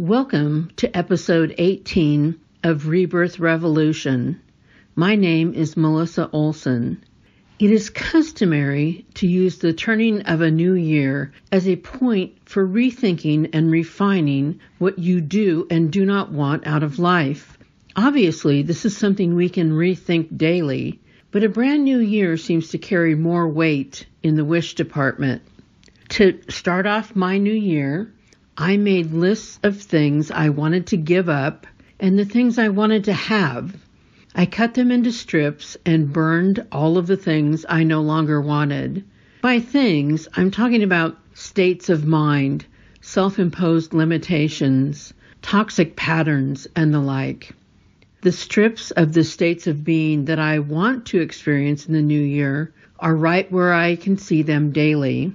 Welcome to episode 18 of Rebirth Revolution. My name is Melissa Olson. It is customary to use the turning of a new year as a point for rethinking and refining what you do and do not want out of life. Obviously, this is something we can rethink daily, but a brand new year seems to carry more weight in the wish department. To start off my new year, I made lists of things I wanted to give up and the things I wanted to have. I cut them into strips and burned all of the things I no longer wanted. By things, I'm talking about states of mind, self-imposed limitations, toxic patterns, and the like. The strips of the states of being that I want to experience in the new year are right where I can see them daily.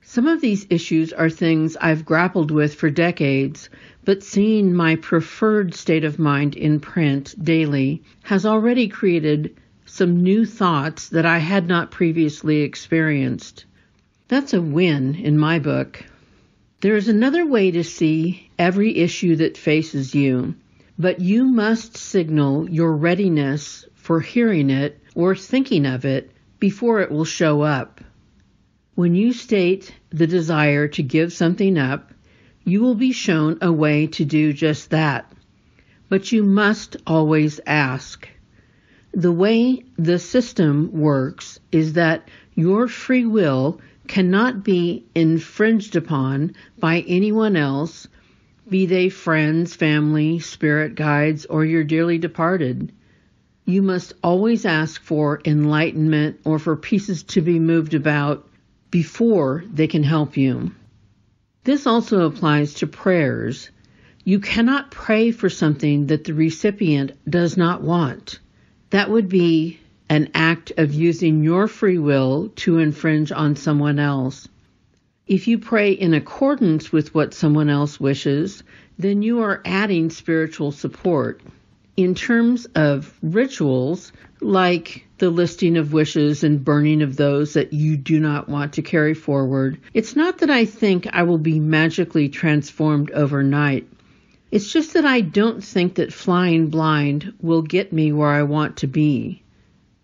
Some of these issues are things I've grappled with for decades, but seeing my preferred state of mind in print daily has already created some new thoughts that I had not previously experienced. That's a win in my book. There is another way to see every issue that faces you, but you must signal your readiness for hearing it or thinking of it before it will show up. When you state the desire to give something up, you will be shown a way to do just that. But you must always ask. The way the system works is that your free will cannot be infringed upon by anyone else, be they friends, family, spirit guides, or your dearly departed. You must always ask for enlightenment or for pieces to be moved about before they can help you. This also applies to prayers. You cannot pray for something that the recipient does not want. That would be an act of using your free will to infringe on someone else. If you pray in accordance with what someone else wishes, then you are adding spiritual support. In terms of rituals, like the listing of wishes and burning of those that you do not want to carry forward, it's not that I think I will be magically transformed overnight. It's just that I don't think that flying blind will get me where I want to be.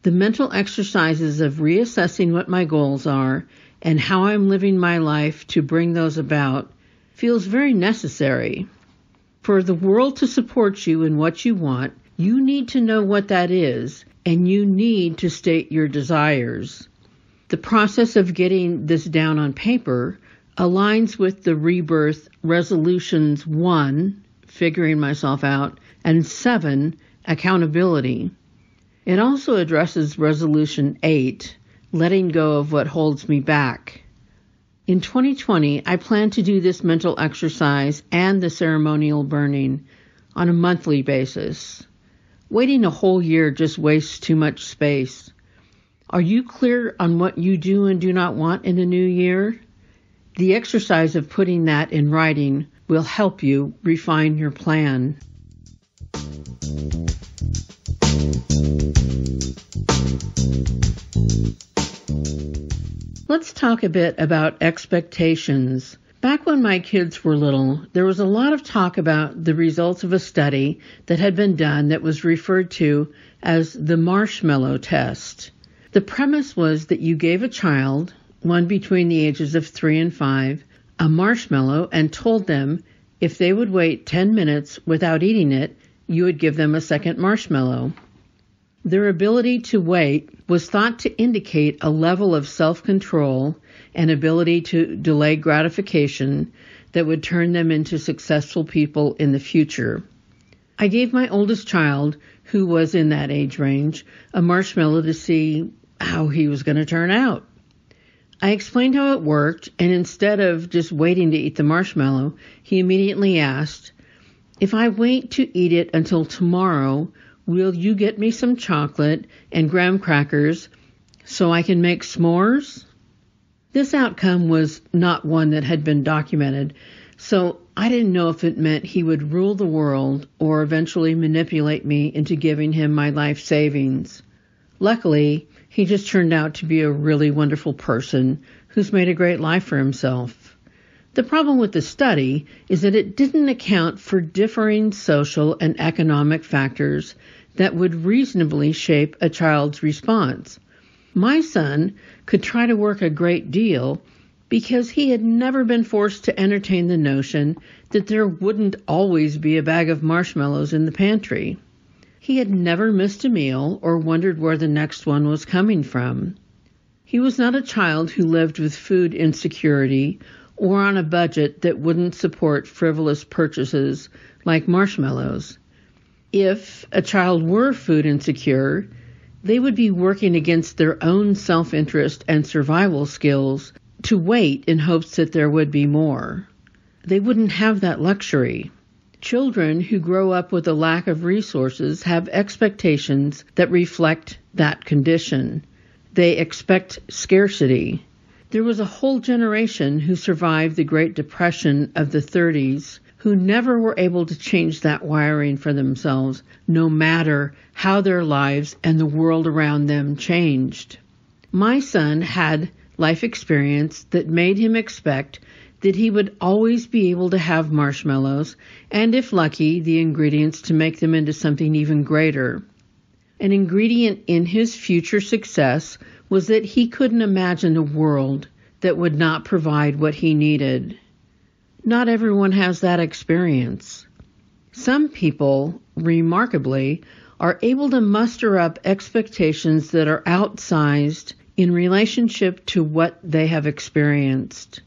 The mental exercises of reassessing what my goals are and how I'm living my life to bring those about feels very necessary. For the world to support you in what you want, you need to know what that is, and you need to state your desires. The process of getting this down on paper aligns with the Rebirth Resolutions 1, figuring myself out, and 7, accountability. It also addresses Resolution 8, letting go of what holds me back. In 2020, I plan to do this mental exercise and the ceremonial burning on a monthly basis. Waiting a whole year just wastes too much space. Are you clear on what you do and do not want in the new year? The exercise of putting that in writing will help you refine your plan. Let's talk a bit about expectations. Back when my kids were little, there was a lot of talk about the results of a study that had been done that was referred to as the marshmallow test. The premise was that you gave a child, one between the ages of 3 and 5, a marshmallow and told them if they would wait 10 minutes without eating it, you would give them a second marshmallow. Their ability to wait was thought to indicate a level of self-control and ability to delay gratification that would turn them into successful people in the future. I gave my oldest child, who was in that age range, a marshmallow to see how he was going to turn out. I explained how it worked, and instead of just waiting to eat the marshmallow, he immediately asked, "If I wait to eat it until tomorrow, will you get me some chocolate and graham crackers so I can make s'mores?" This outcome was not one that had been documented, so I didn't know if it meant he would rule the world or eventually manipulate me into giving him my life savings. Luckily, he just turned out to be a really wonderful person who's made a great life for himself. The problem with the study is that it didn't account for differing social and economic factors that would reasonably shape a child's response. My son could try to work a great deal because he had never been forced to entertain the notion that there wouldn't always be a bag of marshmallows in the pantry. He had never missed a meal or wondered where the next one was coming from. He was not a child who lived with food insecurity or on a budget that wouldn't support frivolous purchases like marshmallows. If a child were food insecure, they would be working against their own self-interest and survival skills to wait in hopes that there would be more. They wouldn't have that luxury. Children who grow up with a lack of resources have expectations that reflect that condition. They expect scarcity. There was a whole generation who survived the Great Depression of the 30s who never were able to change that wiring for themselves, no matter how their lives and the world around them changed. My son had life experience that made him expect that he would always be able to have marshmallows, and if lucky, the ingredients to make them into something even greater. An ingredient in his future success was that he couldn't imagine a world that would not provide what he needed. Not everyone has that experience. Some people, remarkably, are able to muster up expectations that are outsized in relationship to what they have experienced.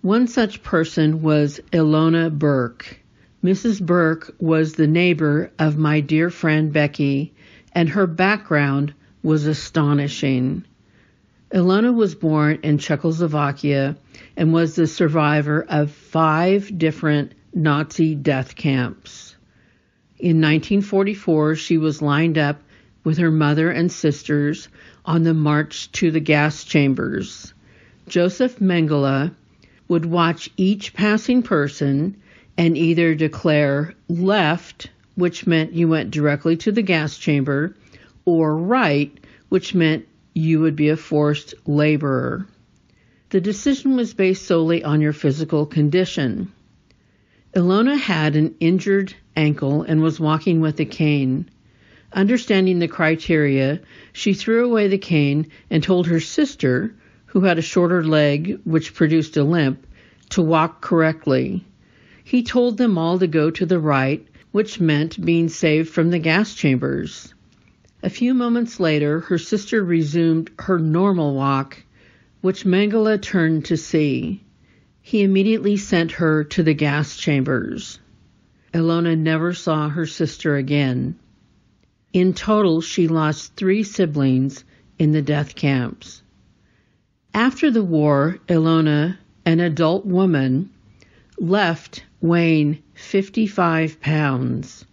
One such person was Ilona Burke. Mrs. Burke was the neighbor of my dear friend Becky, and her background was astonishing. Ilona was born in Czechoslovakia and was the survivor of 5 different Nazi death camps. In 1944, she was lined up with her mother and sisters on the march to the gas chambers. Joseph Mengele would watch each passing person and either declare left, which meant you went directly to the gas chamber, or right, which meant you would be a forced laborer. The decision was based solely on your physical condition. Ilona had an injured ankle and was walking with a cane. Understanding the criteria, she threw away the cane and told her sister, who had a shorter leg which produced a limp, to walk correctly. He told them all to go to the right, which meant being saved from the gas chambers. A few moments later, her sister resumed her normal walk, which Mengele turned to see. He immediately sent her to the gas chambers. Ilona never saw her sister again. In total, she lost 3 siblings in the death camps. After the war, Ilona, an adult woman, left weighing 55 pounds.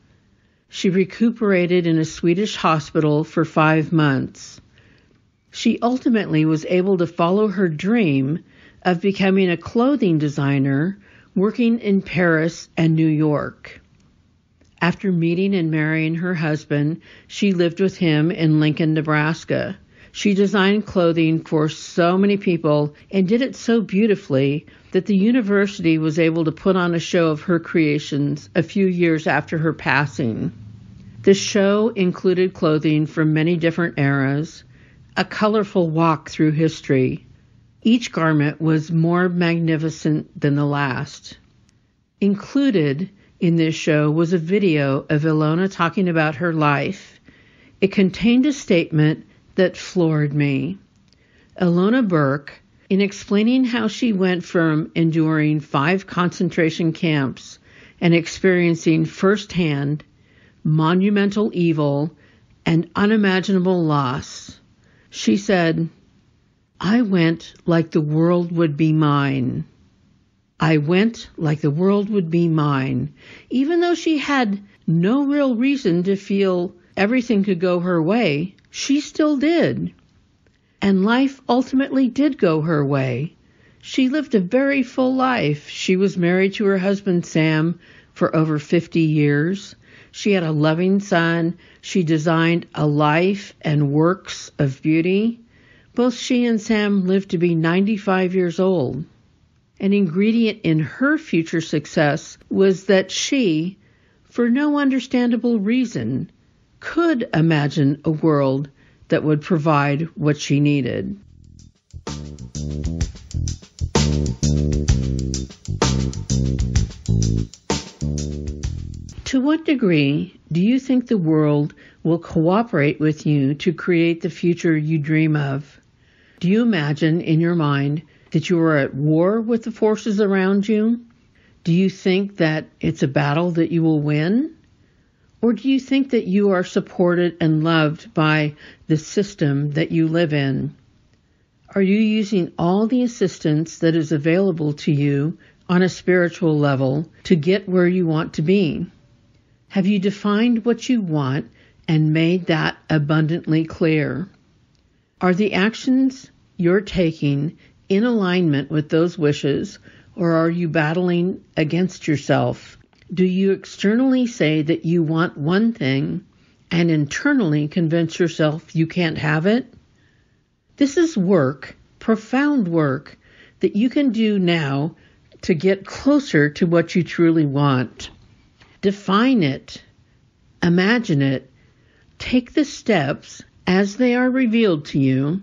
She recuperated in a Swedish hospital for 5 months. She ultimately was able to follow her dream of becoming a clothing designer working in Paris and New York. After meeting and marrying her husband, she lived with him in Lincoln, Nebraska. She designed clothing for so many people and did it so beautifully that the university was able to put on a show of her creations a few years after her passing. The show included clothing from many different eras, a colorful walk through history. Each garment was more magnificent than the last. Included in this show was a video of Ilona talking about her life. It contained a statement that floored me. Ilona Burke, in explaining how she went from enduring 5 concentration camps and experiencing firsthand monumental evil and unimaginable loss, she said, "I went like the world would be mine. I went like the world would be mine." Even though she had no real reason to feel everything could go her way, she still did. And life ultimately did go her way. She lived a very full life. She was married to her husband Sam for over 50 years. She had a loving son. She designed a life and works of beauty. Both she and Sam lived to be 95 years old. An ingredient in her future success was that she, for no understandable reason, could imagine a world that would provide what she needed. To what degree do you think the world will cooperate with you to create the future you dream of? Do you imagine in your mind that you are at war with the forces around you? Do you think that it's a battle that you will win? Or do you think that you are supported and loved by the system that you live in? Are you using all the assistance that is available to you on a spiritual level to get where you want to be? Have you defined what you want and made that abundantly clear? Are the actions you're taking in alignment with those wishes, or are you battling against yourself? Do you externally say that you want one thing and internally convince yourself you can't have it? This is work, profound work, that you can do now to get closer to what you truly want. Define it, imagine it, take the steps as they are revealed to you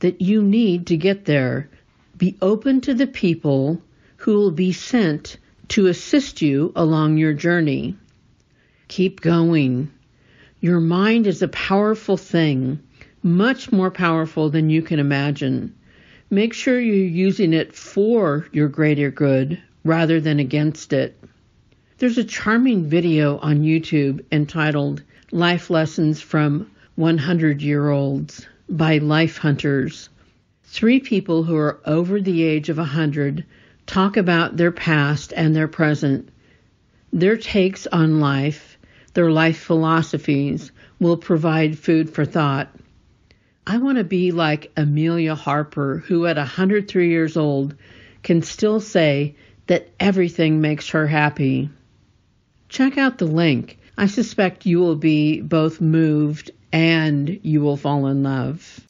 that you need to get there. Be open to the people who will be sent to assist you along your journey. Keep going. Your mind is a powerful thing, much more powerful than you can imagine. Make sure you're using it for your greater good rather than against it. There's a charming video on YouTube entitled Life Lessons from 100-Year-Olds by Life Hunters. 3 people who are over the age of 100 talk about their past and their present. Their takes on life, their life philosophies, will provide food for thought. I want to be like Amelia Harper, who at 103 years old can still say that everything makes her happy. Check out the link. I suspect you will be both moved and you will fall in love.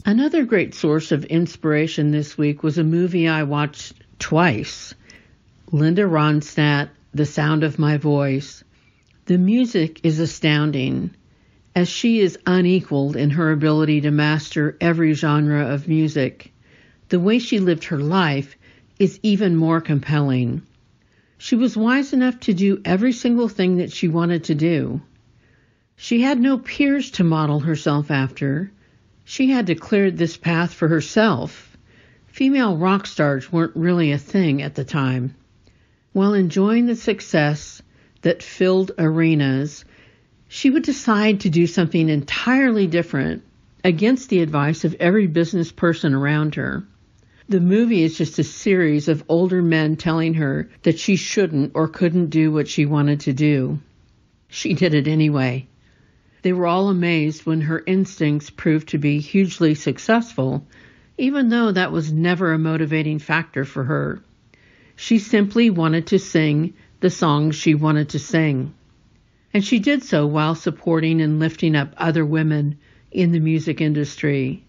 Another great source of inspiration this week was a movie I watched twice. Linda Ronstadt, The Sound of My Voice. The music is astounding, as she is unequaled in her ability to master every genre of music. The way she lived her life is even more compelling. She was wise enough to do every single thing that she wanted to do. She had no peers to model herself after. She had to clear this path for herself. Female rock stars weren't really a thing at the time. While enjoying the success that filled arenas, she would decide to do something entirely different against the advice of every business person around her. The movie is just a series of older men telling her that she shouldn't or couldn't do what she wanted to do. She did it anyway. They were all amazed when her instincts proved to be hugely successful, even though that was never a motivating factor for her. She simply wanted to sing the songs she wanted to sing. And she did so while supporting and lifting up other women in the music industry.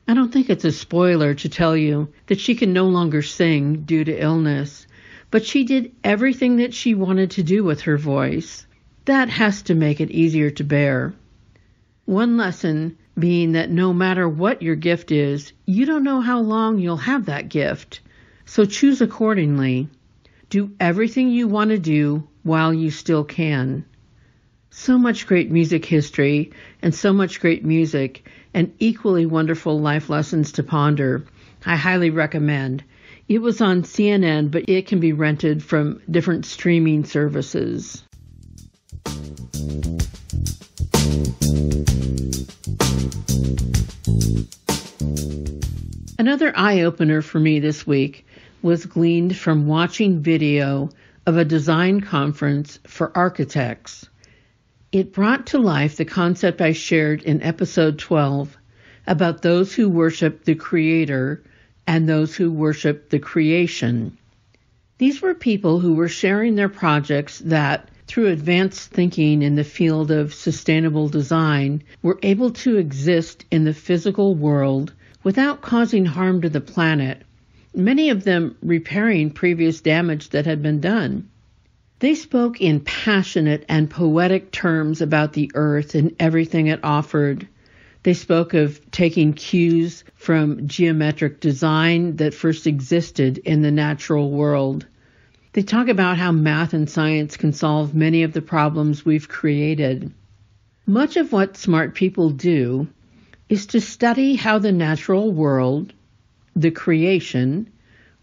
I don't think it's a spoiler to tell you that she can no longer sing due to illness, but she did everything that she wanted to do with her voice. That has to make it easier to bear. One lesson being that no matter what your gift is, you don't know how long you'll have that gift. So choose accordingly. Do everything you want to do while you still can. So much great music history and so much great music and equally wonderful life lessons to ponder. I highly recommend. It was on CNN, but it can be rented from different streaming services. Another eye-opener for me this week was gleaned from watching video of a design conference for architects. It brought to life the concept I shared in episode 12 about those who worship the Creator and those who worship the creation. These were people who were sharing their projects that, through advanced thinking in the field of sustainable design, were able to exist in the physical world without causing harm to the planet, many of them repairing previous damage that had been done. They spoke in passionate and poetic terms about the earth and everything it offered. They spoke of taking cues from geometric design that first existed in the natural world. They talk about how math and science can solve many of the problems we've created. Much of what smart people do is to study how the natural world, the creation,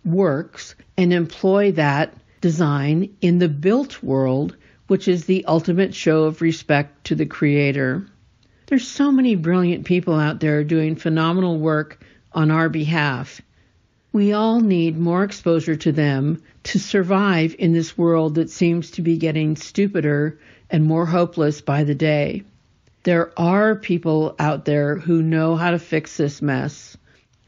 works and employ that design in the built world, which is the ultimate show of respect to the Creator. There's so many brilliant people out there doing phenomenal work on our behalf. We all need more exposure to them to survive in this world that seems to be getting stupider and more hopeless by the day. There are people out there who know how to fix this mess.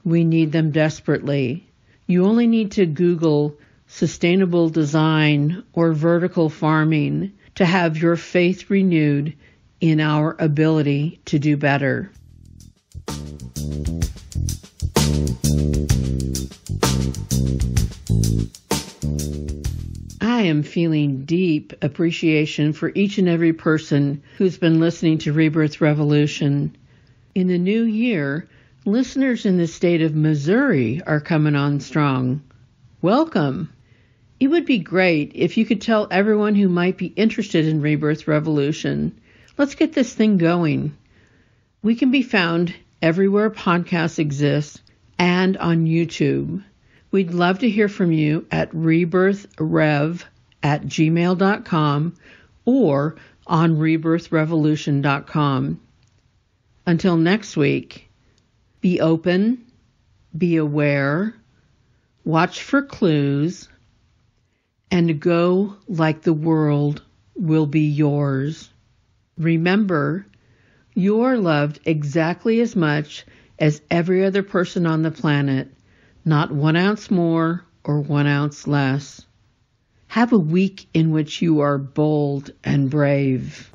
We need them desperately. You only need to Google sustainable design or vertical farming to have your faith renewed in our ability to do better. I am feeling deep appreciation for each and every person who's been listening to Rebirth Revolution. In the new year, listeners in the state of Missouri are coming on strong. Welcome. It would be great if you could tell everyone who might be interested in Rebirth Revolution. Let's get this thing going. We can be found everywhere podcasts exist and on YouTube. We'd love to hear from you at rebirthrev@gmail.com or on rebirthrevolution.com. Until next week, be open, be aware, watch for clues, and go like the world will be yours. Remember, you're loved exactly as much as every other person on the planet, not 1 ounce more or 1 ounce less. Have a week in which you are bold and brave.